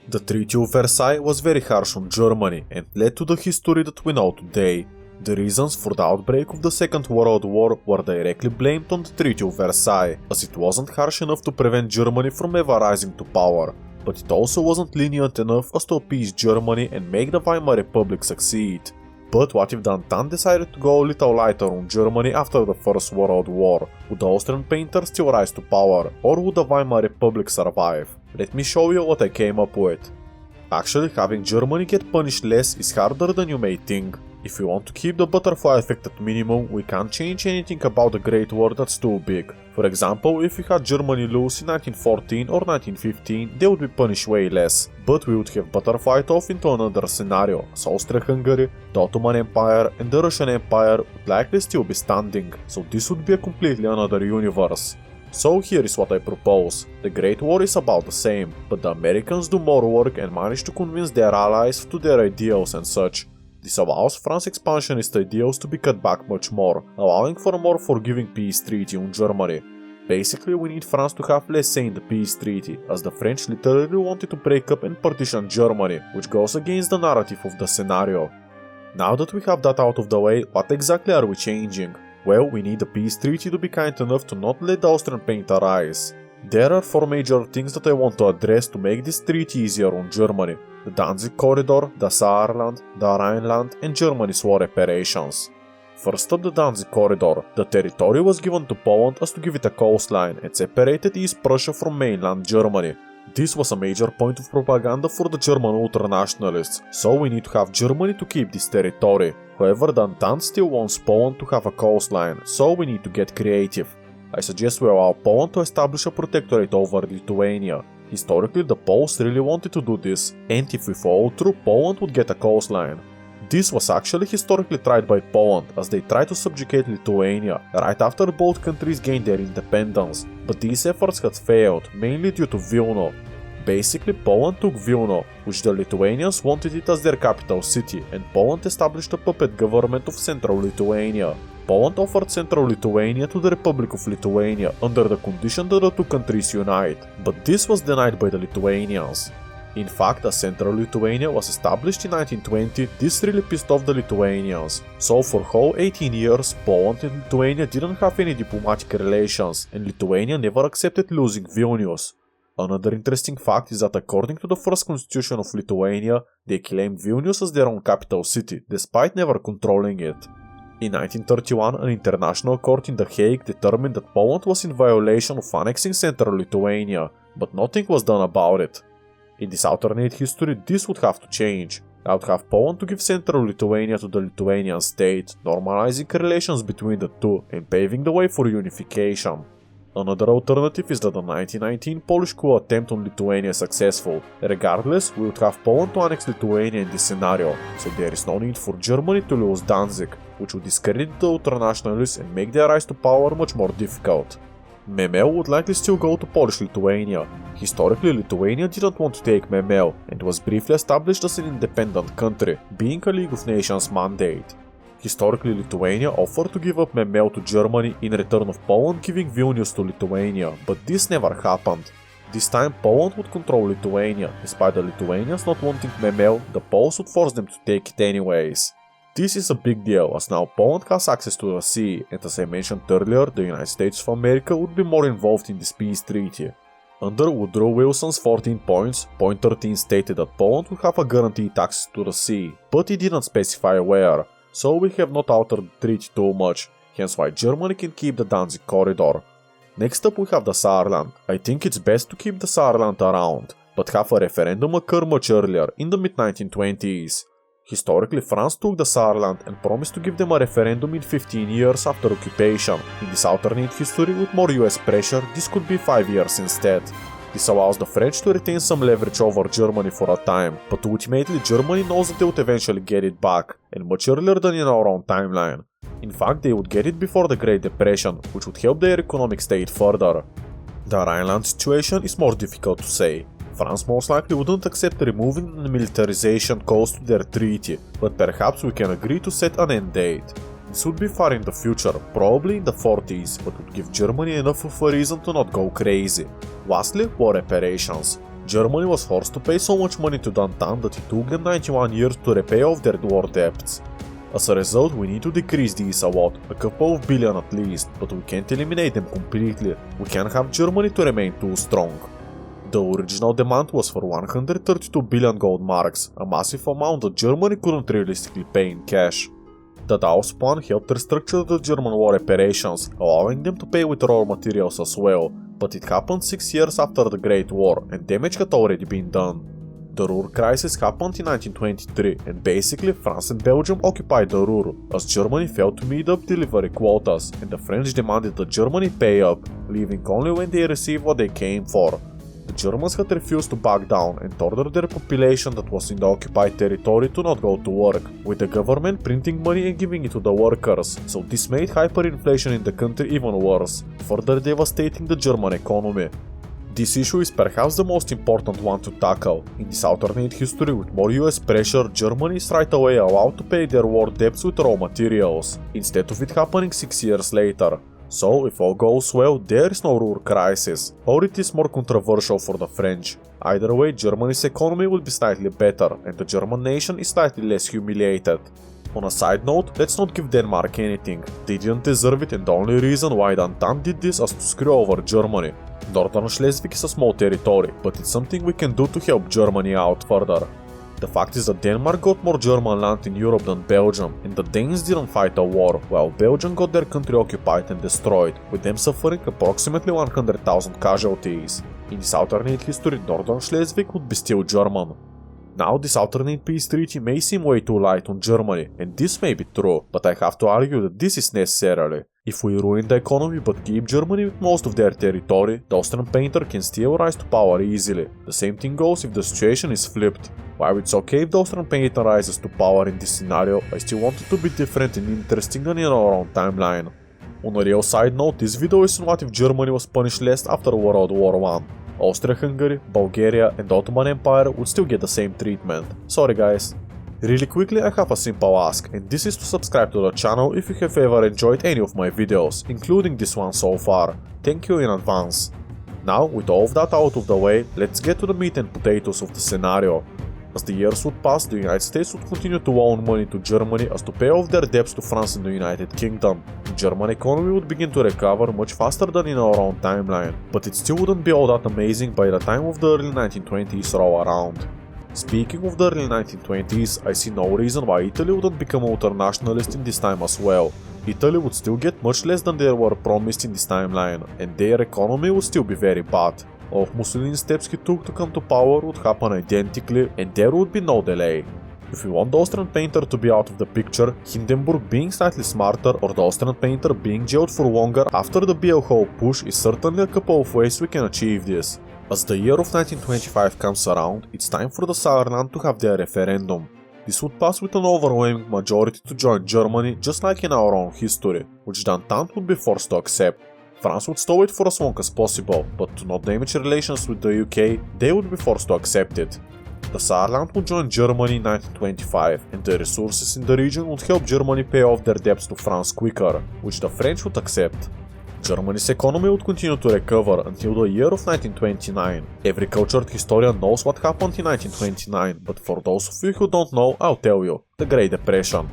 The Treaty of Versailles was very harsh on Germany and led to the history that we know today. The reasons for the outbreak of the Second World War were directly blamed on the Treaty of Versailles, as it wasn't harsh enough to prevent Germany from ever rising to power, but it also wasn't lenient enough as to appease Germany and make the Weimar Republic succeed. But what if the Entente decided to go a little lighter on Germany after the First World War? Would the Austrian Painter still rise to power, or would the Weimar Republic survive? Let me show you what I came up with. Actually, having Germany get punished less is harder than you may think. If we want to keep the butterfly effect at minimum, we can't change anything about the Great War that's too big. For example, if we had Germany lose in 1914 or 1915, they would be punished way less. But we would have butterflied off into another scenario, as Austria-Hungary, the Ottoman Empire and the Russian Empire would likely still be standing, so this would be a completely another universe. So here is what I propose. The Great War is about the same, but the Americans do more work and manage to convince their allies to their ideals and such. This allows France's expansionist ideals to be cut back much more, allowing for a more forgiving peace treaty on Germany. Basically, we need France to have less say in the peace treaty, as the French literally wanted to break up and partition Germany, which goes against the narrative of the scenario. Now that we have that out of the way, what exactly are we changing? Well, we need the peace treaty to be kind enough to not let the Austrian Painter rise. There are 4 major things that I want to address to make this treaty easier on Germany: the Danzig corridor, the Saarland, the Rhineland, and Germany's war reparations. First up, the Danzig corridor. The territory was given to Poland as to give it a coastline and separated East Prussia from mainland Germany. This was a major point of propaganda for the German ultranationalists, so we need to have Germany to keep this territory. However, the Entente still wants Poland to have a coastline, so we need to get creative. I suggest we allow Poland to establish a protectorate over Lithuania. Historically, the Poles really wanted to do this, and if we follow through, Poland would get a coastline. This was actually historically tried by Poland, as they tried to subjugate Lithuania right after both countries gained their independence, but these efforts had failed, mainly due to Vilna. Basically, Poland took Vilna, which the Lithuanians wanted it as their capital city, and Poland established a puppet government of Central Lithuania. Poland offered Central Lithuania to the Republic of Lithuania under the condition that the two countries unite, but this was denied by the Lithuanians. In fact, as Central Lithuania was established in 1920, this really pissed off the Lithuanians. So for whole 18 years, Poland and Lithuania didn't have any diplomatic relations, and Lithuania never accepted losing Vilnius. Another interesting fact is that according to the first constitution of Lithuania, they claimed Vilnius as their own capital city, despite never controlling it. In 1931, an international court in The Hague determined that Poland was in violation of annexing Central Lithuania, but nothing was done about it. In this alternate history, this would have to change. I would have Poland to give Central Lithuania to the Lithuanian state, normalizing relations between the two and paving the way for unification. Another alternative is that the 1919 Polish coup attempt on Lithuania is successful. Regardless, we would have Poland to annex Lithuania in this scenario, so there is no need for Germany to lose Danzig, which would discredit the ultranationalists and make their rise to power much more difficult. Memel would likely still go to Polish Lithuania. Historically, Lithuania didn't want to take Memel and was briefly established as an independent country, being a League of Nations mandate. Historically, Lithuania offered to give up Memel to Germany in return of Poland giving Vilnius to Lithuania, but this never happened. This time Poland would control Lithuania. Despite the Lithuanians not wanting Memel, the Poles would force them to take it anyways. This is a big deal, as now Poland has access to the sea, and as I mentioned earlier, the United States of America would be more involved in this peace treaty. Under Woodrow Wilson's 14 points, point 13 stated that Poland would have a guaranteed access to the sea, but it didn't specify where, so we have not altered the treaty too much, hence why Germany can keep the Danzig corridor. Next up we have the Saarland. I think it's best to keep the Saarland around, but have a referendum occur much earlier, in the mid-1920s. Historically, France took the Saarland and promised to give them a referendum in 15 years after occupation. In this alternate history, with more US pressure, this could be 5 years instead. This allows the French to retain some leverage over Germany for a time, but ultimately Germany knows that they would eventually get it back, and much earlier than in our own timeline. In fact, they would get it before the Great Depression, which would help their economic state further. The Rhineland situation is more difficult to say. France most likely wouldn't accept removing the militarization clause to their treaty, but perhaps we can agree to set an end date. This would be far in the future, probably in the 40s, but would give Germany enough of a reason to not go crazy. Lastly, war reparations. Germany was forced to pay so much money to Entente that it took them 91 years to repay off their war debts. As a result, we need to decrease these a lot, a couple of billion at least, but we can't eliminate them completely. We can't have Germany to remain too strong. The original demand was for 132 billion gold marks, a massive amount that Germany couldn't realistically pay in cash. The Dawes plan helped restructure the German war reparations, allowing them to pay with raw materials as well, but it happened 6 years after the Great War and damage had already been done. The Ruhr crisis happened in 1923 and basically France and Belgium occupied the Ruhr as Germany failed to meet up delivery quotas and the French demanded that Germany pay up, leaving only when they received what they came for. The Germans had refused to back down and ordered their population that was in the occupied territory to not go to work, with the government printing money and giving it to the workers, so this made hyperinflation in the country even worse, further devastating the German economy. This issue is perhaps the most important one to tackle. In this alternate history with more US pressure, Germany is right away allowed to pay their war debts with raw materials, instead of it happening 6 years later. So, if all goes well, there is no Ruhr crisis, or it is more controversial for the French. Either way, Germany's economy will be slightly better, and the German nation is slightly less humiliated. On a side note, let's not give Denmark anything. They didn't deserve it, and the only reason why the Entente did this is to screw over Germany. Northern Schleswig is a small territory, but it's something we can do to help Germany out further. The fact is that Denmark got more German land in Europe than Belgium, and the Danes didn't fight a war, while Belgium got their country occupied and destroyed, with them suffering approximately 100,000 casualties. In this alternate history, Northern Schleswig would be still German. Now, this alternate peace treaty may seem way too light on Germany, and this may be true, but I have to argue that this is necessary. If we ruin the economy but keep Germany with most of their territory, the Austrian Painter can still rise to power easily. The same thing goes if the situation is flipped. While it's okay if the Austrian Painter rises to power in this scenario, I still want it to be different and interesting than in our own timeline. On a real side note, this video is on what if Germany was punished less after World War I. Austria-Hungary, Bulgaria and the Ottoman Empire would still get the same treatment. Sorry guys. Really quickly, I have a simple ask, and this is to subscribe to the channel if you have ever enjoyed any of my videos, including this one so far. Thank you in advance. Now, with all of that out of the way, let's get to the meat and potatoes of the scenario. As the years would pass, the United States would continue to loan money to Germany as to pay off their debts to France and the United Kingdom. The German economy would begin to recover much faster than in our own timeline, but it still wouldn't be all that amazing by the time of the early 1920s roll around. Speaking of the early 1920s, I see no reason why Italy wouldn't become ultra-nationalist in this time as well. Italy would still get much less than they were promised in this timeline, and their economy would still be very bad. All of Mussolini's steps he took to come to power would happen identically, and there would be no delay. If we want the Austrian Painter to be out of the picture, Hindenburg being slightly smarter or the Austrian Painter being jailed for longer after the BLH push is certainly a couple of ways we can achieve this. As the year of 1925 comes around, it's time for the Saarland to have their referendum. This would pass with an overwhelming majority to join Germany, just like in our own history, which the Entente would be forced to accept. France would stall it for as long as possible, but to not damage relations with the UK, they would be forced to accept it. The Saarland would join Germany in 1925, and the resources in the region would help Germany pay off their debts to France quicker, which the French would accept. Germany's economy would continue to recover until the year of 1929. Every cultured historian knows what happened in 1929, but for those of you who don't know, I'll tell you: the Great Depression.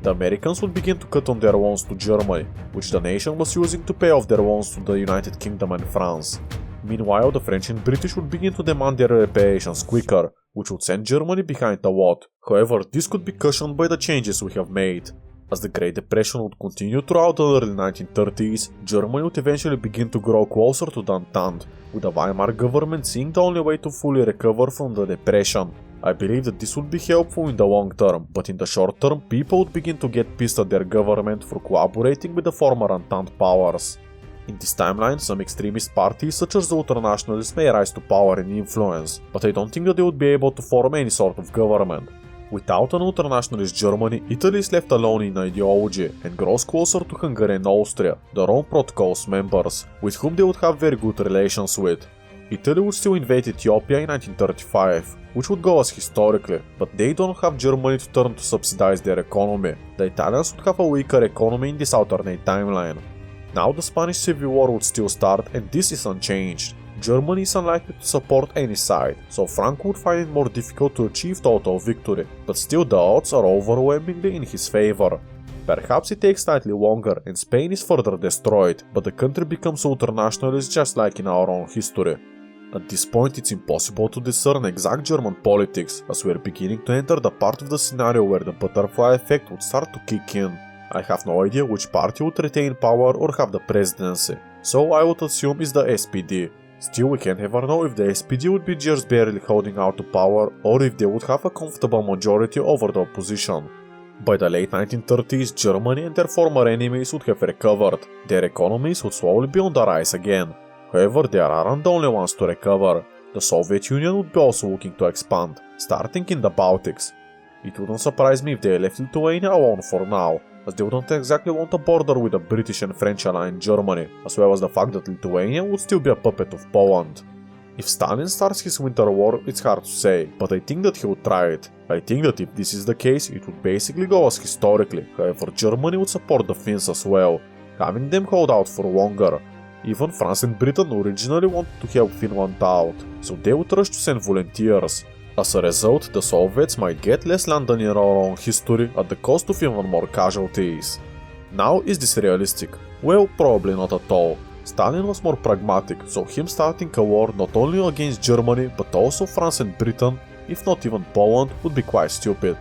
The Americans would begin to cut on their loans to Germany, which the nation was using to pay off their loans to the United Kingdom and France. Meanwhile, the French and British would begin to demand their reparations quicker, which would send Germany behind a lot. However, this could be cushioned by the changes we have made. As the Great Depression would continue throughout the early 1930s, Germany would eventually begin to grow closer to the Entente, with the Weimar government seeing the only way to fully recover from the Depression. I believe that this would be helpful in the long term, but in the short term, people would begin to get pissed at their government for collaborating with the former Entente powers. In this timeline, some extremist parties such as the ultranationalists may rise to power and influence, but I don't think that they would be able to form any sort of government. Without an ultranationalist Germany, Italy is left alone in ideology and grows closer to Hungary and Austria, the Rome Protocol's members, with whom they would have very good relations with. Italy would still invade Ethiopia in 1935, which would go as historically, but they don't have Germany to turn to subsidize their economy. The Italians would have a weaker economy in this alternate timeline. Now the Spanish Civil War would still start, and this is unchanged. Germany is unlikely to support any side, so Frank would find it more difficult to achieve total victory, but still the odds are overwhelmingly in his favor. Perhaps it takes slightly longer and Spain is further destroyed, but the country becomes ultranationalist just like in our own history. At this point it's impossible to discern exact German politics, as we are beginning to enter the part of the scenario where the butterfly effect would start to kick in. I have no idea which party would retain power or have the presidency, so I would assume it's the SPD. Still, we can never know if the SPD would be just barely holding out to power or if they would have a comfortable majority over the opposition. By the late 1930s, Germany and their former enemies would have recovered. Their economies would slowly be on the rise again. However, they aren't the only ones to recover. The Soviet Union would be also looking to expand, starting in the Baltics. It wouldn't surprise me if they left Lithuania alone for now, as they wouldn't exactly want a border with the British and French aligned Germany, as well as the fact that Lithuania would still be a puppet of Poland. If Stalin starts his winter war, it's hard to say, but I think that he would try it. I think that if this is the case, it would basically go as historically, however Germany would support the Finns as well, having them hold out for longer. Even France and Britain originally wanted to help Finland out, so they would rush to send volunteers. As a result, the Soviets might get less land in our own history at the cost of even more casualties. Now, is this realistic? Well, probably not at all. Stalin was more pragmatic, so him starting a war not only against Germany but also France and Britain, if not even Poland, would be quite stupid.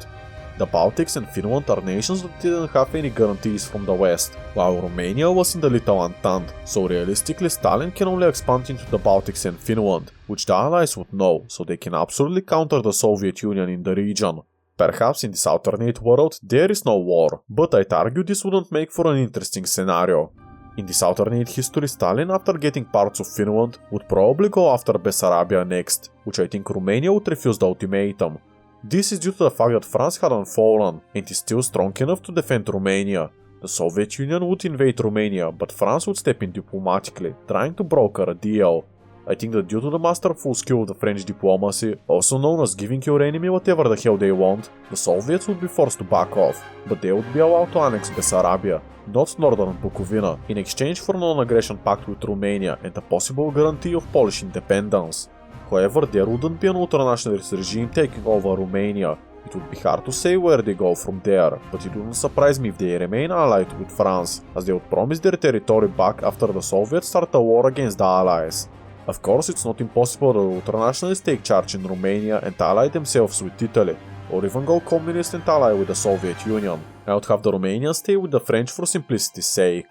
The Baltics and Finland are nations that didn't have any guarantees from the West, while Romania was in the Little Entente, so realistically Stalin can only expand into the Baltics and Finland, which the Allies would know, so they can absolutely counter the Soviet Union in the region. Perhaps in this alternate world there is no war, but I'd argue this wouldn't make for an interesting scenario. In this alternate history, Stalin, after getting parts of Finland, would probably go after Bessarabia next, which I think Romania would refuse the ultimatum. This is due to the fact that France hadn't fallen, and is still strong enough to defend Romania. The Soviet Union would invade Romania, but France would step in diplomatically, trying to broker a deal. I think that due to the masterful skill of the French diplomacy, also known as giving your enemy whatever the hell they want, the Soviets would be forced to back off, but they would be allowed to annex Bessarabia, not northern Bukovina, in exchange for a non-aggression pact with Romania and a possible guarantee of Polish independence. However, there wouldn't be an ultranationalist regime taking over Romania. It would be hard to say where they go from there, but it wouldn't surprise me if they remain allied with France, as they would promise their territory back after the Soviets start a war against the Allies. Of course, it's not impossible that ultranationalists take charge in Romania and ally themselves with Italy, or even go communist and ally with the Soviet Union. I would have the Romanians stay with the French for simplicity's sake.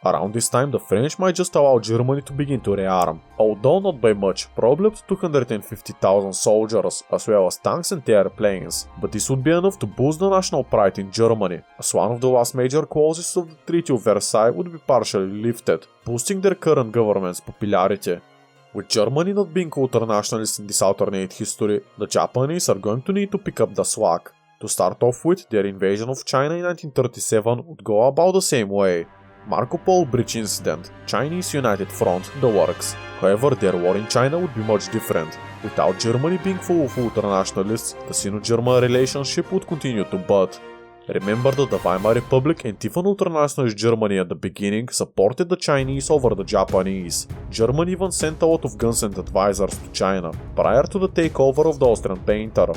Around this time, the French might just allow Germany to begin to rearm, although not by much, probably up to 250,000 soldiers, as well as tanks and airplanes, but this would be enough to boost the national pride in Germany, as one of the last major clauses of the Treaty of Versailles would be partially lifted, boosting their current government's popularity. With Germany not being ultranationalist in this alternate history, the Japanese are going to need to pick up the slack. To start off with, their invasion of China in 1937 would go about the same way. Marco Polo Bridge incident, Chinese United Front, the works. However, their war in China would be much different. Without Germany being full of ultranationalists, the Sino-German relationship would continue to bud. Remember that the Weimar Republic and even ultranationalist Germany at the beginning supported the Chinese over the Japanese. Germany even sent a lot of guns and advisors to China, prior to the takeover of the Austrian Painter.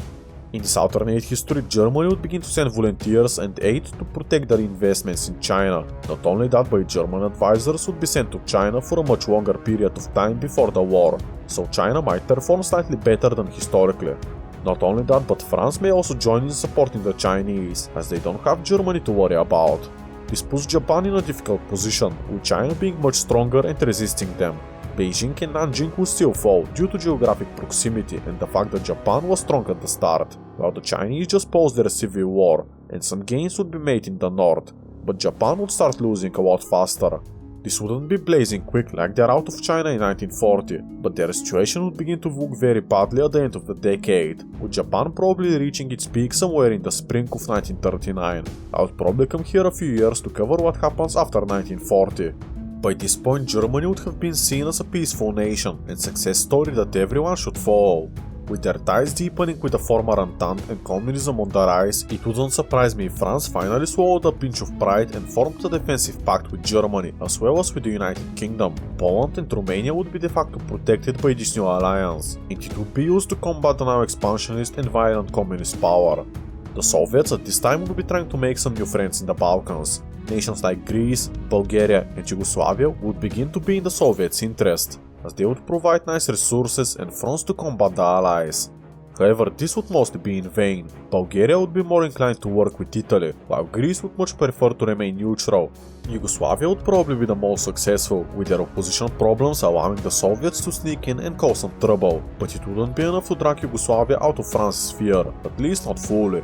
In this alternate history, Germany would begin to send volunteers and aid to protect their investments in China. Not only that, but German advisors would be sent to China for a much longer period of time before the war, so China might perform slightly better than historically. Not only that, but France may also join in supporting the Chinese, as they don't have Germany to worry about. This puts Japan in a difficult position, with China being much stronger and resisting them. Beijing and Nanjing will still fall due to geographic proximity and the fact that Japan was strong at the start, while the Chinese just paused their civil war, and some gains would be made in the north, but Japan would start losing a lot faster. This wouldn't be blazing quick like they're out of China in 1940, but their situation would begin to look very badly at the end of the decade, with Japan probably reaching its peak somewhere in the spring of 1939. I would probably come here a few years to cover what happens after 1940. By this point, Germany would have been seen as a peaceful nation and success story that everyone should follow. With their ties deepening with the former Entente and communism on the rise, it wouldn't surprise me if France finally swallowed a pinch of pride and formed a defensive pact with Germany, as well as with the United Kingdom. Poland and Romania would be de facto protected by this new alliance, and it would be used to combat the now expansionist and violent communist power. The Soviets at this time would be trying to make some new friends in the Balkans. Nations like Greece, Bulgaria and Yugoslavia would begin to be in the Soviets' interest, as they would provide nice resources and fronts to combat the Allies. However, this would mostly be in vain. Bulgaria would be more inclined to work with Italy, while Greece would much prefer to remain neutral. Yugoslavia would probably be the most successful, with their opposition problems allowing the Soviets to sneak in and cause some trouble, but it wouldn't be enough to drag Yugoslavia out of France's sphere, at least not fully.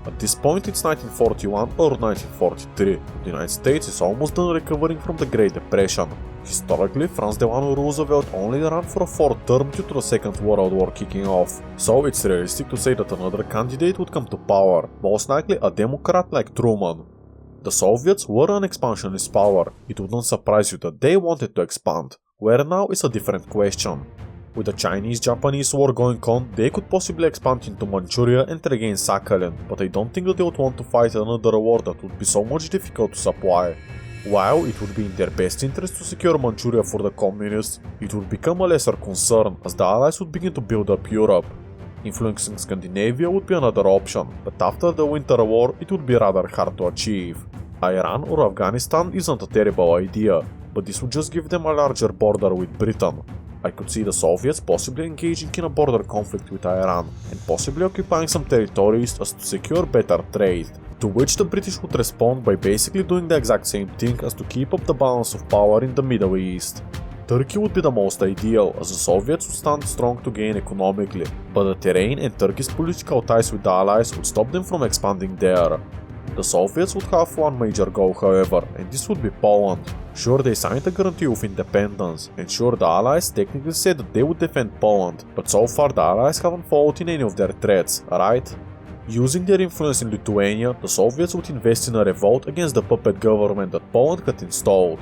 At this point it's 1941 or 1943, the United States is almost done recovering from the Great Depression. Historically, Franz Delano Roosevelt only ran for a fourth term due to the Second World War kicking off, so it's realistic to say that another candidate would come to power, most likely a Democrat like Truman. The Soviets were an expansionist power. It wouldn't surprise you that they wanted to expand. Where now is a different question. With the Chinese-Japanese war going on, they could possibly expand into Manchuria and regain Sakhalin, but I don't think that they would want to fight another war that would be so much difficult to supply. While it would be in their best interest to secure Manchuria for the communists, it would become a lesser concern as the Allies would begin to build up Europe. Influencing Scandinavia would be another option, but after the Winter War it would be rather hard to achieve. Iran or Afghanistan isn't a terrible idea, but this would just give them a larger border with Britain. I could see the Soviets possibly engaging in a border conflict with Iran, and possibly occupying some territories as to secure better trade, to which the British would respond by basically doing the exact same thing as to keep up the balance of power in the Middle East. Turkey would be the most ideal, as the Soviets would stand strong to gain economically, but the terrain and Turkey's political ties with the Allies would stop them from expanding there. The Soviets would have one major goal, however, and this would be Poland. Sure, they signed a guarantee of independence, and sure, the Allies technically said that they would defend Poland, but so far the Allies haven't followed in any of their threats, right? Using their influence in Lithuania, the Soviets would invest in a revolt against the puppet government that Poland had installed.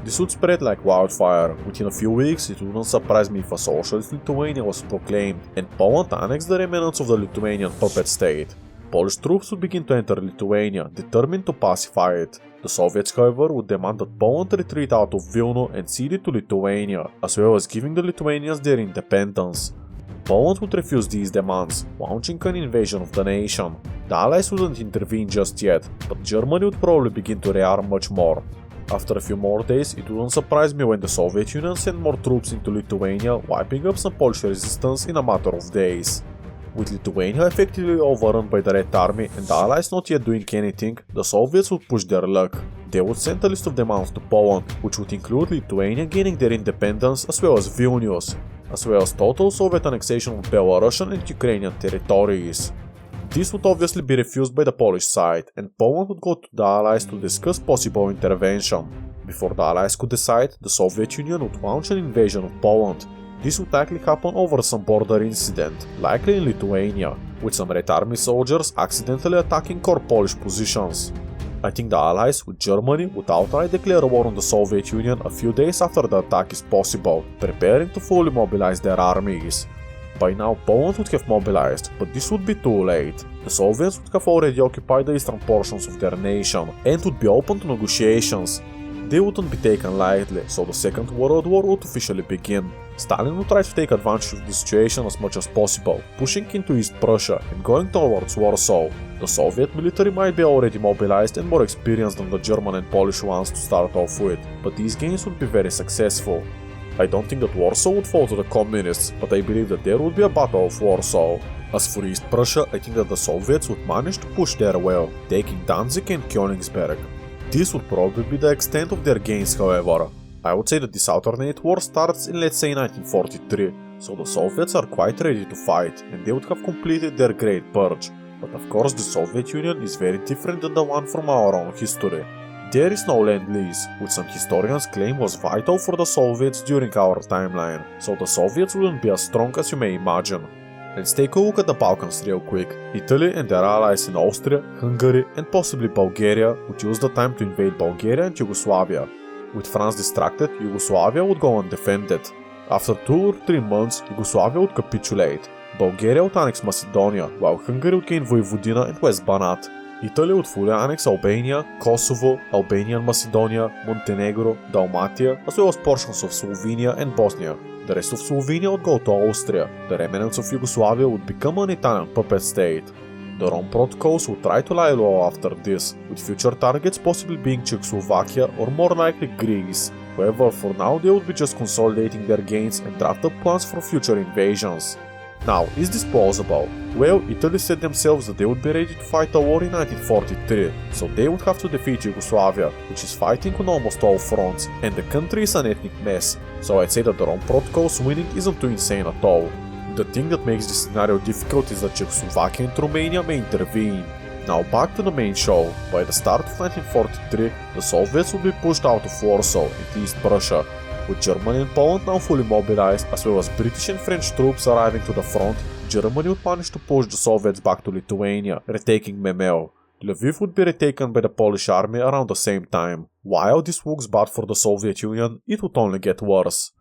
This would spread like wildfire. Within a few weeks, it wouldn't surprise me if a socialist Lithuania was proclaimed, and Poland annexed the remnants of the Lithuanian puppet state. Polish troops would begin to enter Lithuania, determined to pacify it. The Soviets, however, would demand that Poland retreat out of Vilna and cede it to Lithuania, as well as giving the Lithuanians their independence. Poland would refuse these demands, launching an invasion of the nation. The Allies wouldn't intervene just yet, but Germany would probably begin to rearm much more. After a few more days, it wouldn't surprise me when the Soviet Union sent more troops into Lithuania, wiping up some Polish resistance in a matter of days. With Lithuania effectively overrun by the Red Army and the Allies not yet doing anything, the Soviets would push their luck. They would send a list of demands to Poland, which would include Lithuania gaining their independence as well as Vilnius, as well as total Soviet annexation of Belarusian and Ukrainian territories. This would obviously be refused by the Polish side, and Poland would go to the Allies to discuss possible intervention. Before the Allies could decide, the Soviet Union would launch an invasion of Poland. This would likely happen over some border incident, likely in Lithuania, with some Red Army soldiers accidentally attacking core Polish positions. I think the Allies, with Germany, would outright declare war on the Soviet Union a few days after the attack is possible, preparing to fully mobilize their armies. By now Poland would have mobilized, but this would be too late. The Soviets would have already occupied the eastern portions of their nation, and would be open to negotiations. They wouldn't be taken lightly, so the Second World War would officially begin. Stalin would try to take advantage of the situation as much as possible, pushing into East Prussia and going towards Warsaw. The Soviet military might be already mobilized and more experienced than the German and Polish ones to start off with, but these gains would be very successful. I don't think that Warsaw would fall to the communists, but I believe that there would be a battle of Warsaw. As for East Prussia, I think that the Soviets would manage to push there well, taking Danzig and Königsberg. This would probably be the extent of their gains, however. I would say that this alternate war starts in, let's say, 1943, so the Soviets are quite ready to fight, and they would have completed their Great Purge. But of course the Soviet Union is very different than the one from our own history. There is no Lend-Lease, which some historians claim was vital for the Soviets during our timeline, so the Soviets wouldn't be as strong as you may imagine. Let's take a look at the Balkans real quick. Italy and their allies in Austria, Hungary and possibly Bulgaria would use the time to invade Bulgaria and Yugoslavia. With France distracted, Yugoslavia would go undefended. After 2 or 3 months, Yugoslavia would capitulate. Bulgaria would annex Macedonia, while Hungary would gain Vojvodina and West Banat. Italy would fully annex Albania, Kosovo, Albania and Macedonia, Montenegro, Dalmatia, as well as portions of Slovenia and Bosnia. The rest of Slovenia would go to Austria. The remnants of Yugoslavia would become an Italian puppet state. The Rome Protocols would try to lie low after this, with future targets possibly being Czechoslovakia or more likely Greece. However, for now they would be just consolidating their gains and draft up plans for future invasions. Now, is this plausible? Well, Italy said themselves that they would be ready to fight a war in 1943, so they would have to defeat Yugoslavia, which is fighting on almost all fronts, and the country is an ethnic mess, so I'd say that the Rome Protocols winning isn't too insane at all. The thing that makes this scenario difficult is that Czechoslovakia and Romania may intervene. Now back to the main show. By the start of 1943, the Soviets would be pushed out of Warsaw into East Prussia, with Germany and Poland now fully mobilized, as well as British and French troops arriving to the front. Germany would manage to push the Soviets back to Lithuania, retaking Memel. Lviv would be retaken by the Polish army around the same time. While this looks bad for the Soviet Union, it would only get worse.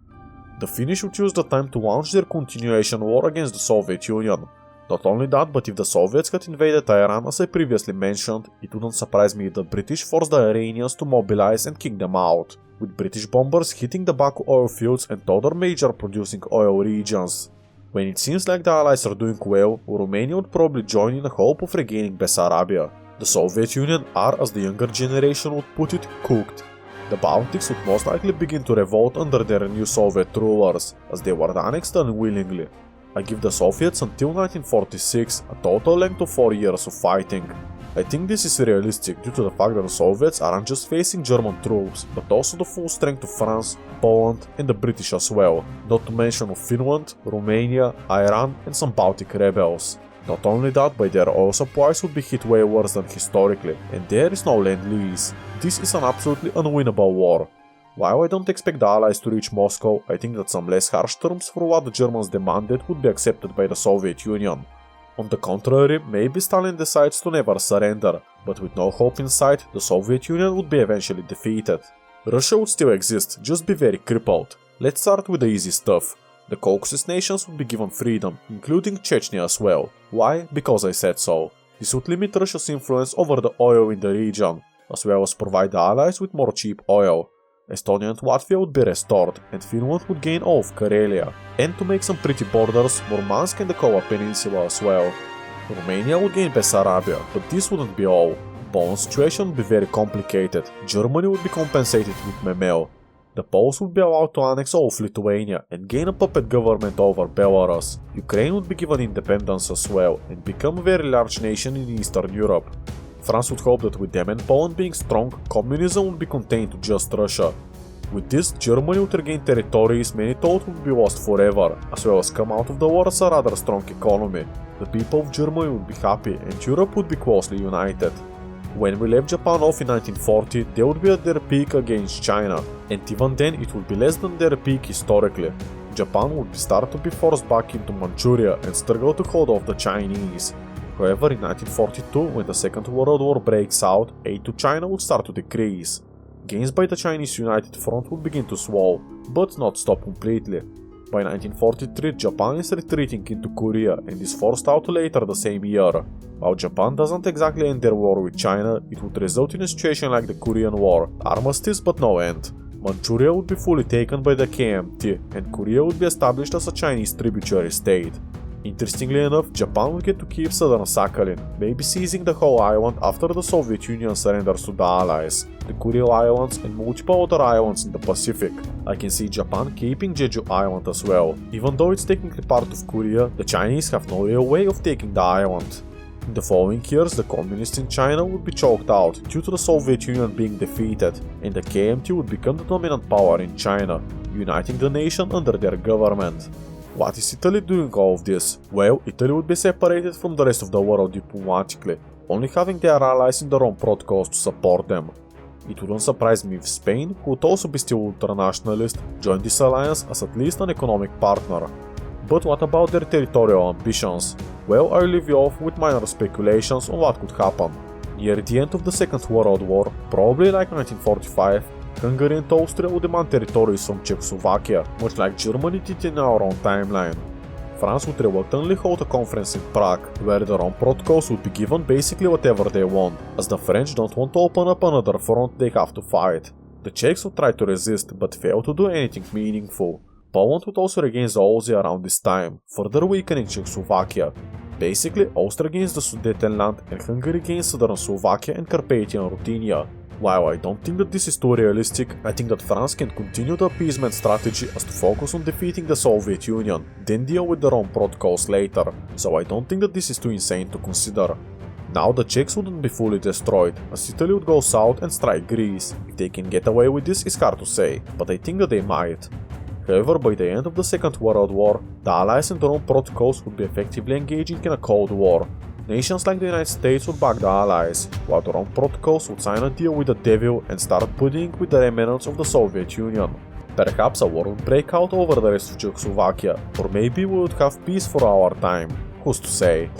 The Finnish would use the time to launch their continuation war against the Soviet Union. Not only that, but if the Soviets had invaded Iran as I previously mentioned, it wouldn't surprise me if the British forced the Iranians to mobilize and kick them out, with British bombers hitting the Baku oil fields and other major producing oil regions. When it seems like the Allies are doing well, Romania would probably join in the hope of regaining Bessarabia. The Soviet Union are, as the younger generation would put it, cooked. The Baltics would most likely begin to revolt under their new Soviet rulers, as they were annexed unwillingly. I give the Soviets until 1946, a total length of 4 years of fighting. I think this is realistic due to the fact that the Soviets aren't just facing German troops, but also the full strength of France, Poland and the British as well, not to mention of Finland, Romania, Iran and some Baltic rebels. Not only that, but their oil supplies would be hit way worse than historically, and there is no Lend-Lease. This is an absolutely unwinnable war. While I don't expect the Allies to reach Moscow, I think that some less harsh terms for what the Germans demanded would be accepted by the Soviet Union. On the contrary, maybe Stalin decides to never surrender, but with no hope in sight, the Soviet Union would be eventually defeated. Russia would still exist, just be very crippled. Let's start with the easy stuff. The Caucasus nations would be given freedom, including Chechnya as well. Why? Because I said so. This would limit Russia's influence over the oil in the region, as well as provide the Allies with more cheap oil. Estonia and Latvia would be restored, and Finland would gain all of Karelia. And to make some pretty borders, Murmansk and the Kola Peninsula as well. Romania would gain Bessarabia, but this wouldn't be all. Poland's situation would be very complicated. Germany would be compensated with Memel. The Poles would be allowed to annex all of Lithuania and gain a puppet government over Belarus. Ukraine would be given independence as well and become a very large nation in Eastern Europe. France would hope that with them and Poland being strong, communism would be contained to just Russia. With this, Germany would regain territories many thought would be lost forever, as well as come out of the war as a rather strong economy. The people of Germany would be happy and Europe would be closely united. When we left Japan off in 1940, they would be at their peak against China, and even then it would be less than their peak historically. Japan would start to be forced back into Manchuria and struggle to hold off the Chinese. However, in 1942, when the Second World War breaks out, aid to China would start to decrease. Gains by the Chinese United Front would begin to swell, but not stop completely. By 1943, Japan is retreating into Korea and is forced out later the same year. While Japan doesn't exactly end their war with China, it would result in a situation like the Korean War, armistice but no end. Manchuria would be fully taken by the KMT, and Korea would be established as a Chinese tributary state. Interestingly enough, Japan would get to keep southern Sakhalin, maybe seizing the whole island after the Soviet Union surrenders to the Allies, the Kuril Islands and multiple other islands in the Pacific. I can see Japan keeping Jeju Island as well. Even though it's technically part of Korea, the Chinese have no real way of taking the island. In the following years, the communists in China would be choked out due to the Soviet Union being defeated, and the KMT would become the dominant power in China, uniting the nation under their government. What is Italy doing all of this? Well, Italy would be separated from the rest of the world diplomatically, only having their allies in the Rome Protocols to support them. It wouldn't surprise me if Spain, who would also be still ultranationalist, joined this alliance as at least an economic partner. But what about their territorial ambitions? Well, I'll leave you off with minor speculations on what could happen. Near the end of the Second World War, probably like 1945, Hungary and Austria would demand territories from Czechoslovakia, much like Germany did in our own timeline. France would reluctantly hold a conference in Prague, where the Rome Protocols would be given basically whatever they want, as the French don't want to open up another front they have to fight. The Czechs would try to resist, but fail to do anything meaningful. Poland would also regain Zaolzie around this time, further weakening Czechoslovakia. Basically, Austria gains the Sudetenland and Hungary gains southern Slovakia and Carpathian Ruthenia. While I don't think that this is too realistic, I think that France can continue the appeasement strategy as to focus on defeating the Soviet Union, then deal with the Rome Protocols later, so I don't think that this is too insane to consider. Now the Czechs wouldn't be fully destroyed, as Italy would go south and strike Greece. If they can get away with this is hard to say, but I think that they might. However, by the end of the Second World War, the Allies and the Rome Protocols would be effectively engaging in a Cold War. Nations like the United States would back the Allies, while the Rome Protocols would sign a deal with the devil and start buddying with the remnants of the Soviet Union. Perhaps a war would break out over the rest of Czechoslovakia, or maybe we would have peace for our time, who's to say.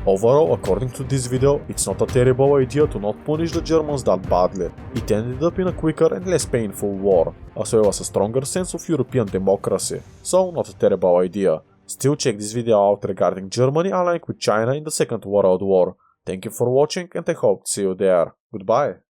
Overall, according to this video, it's not a terrible idea to not punish the Germans that badly. It ended up in a quicker and less painful war, as well as a stronger sense of European democracy, so not a terrible idea. Still, check this video out regarding Germany allying with China in the Second World War. Thank you for watching and I hope to see you there. Goodbye.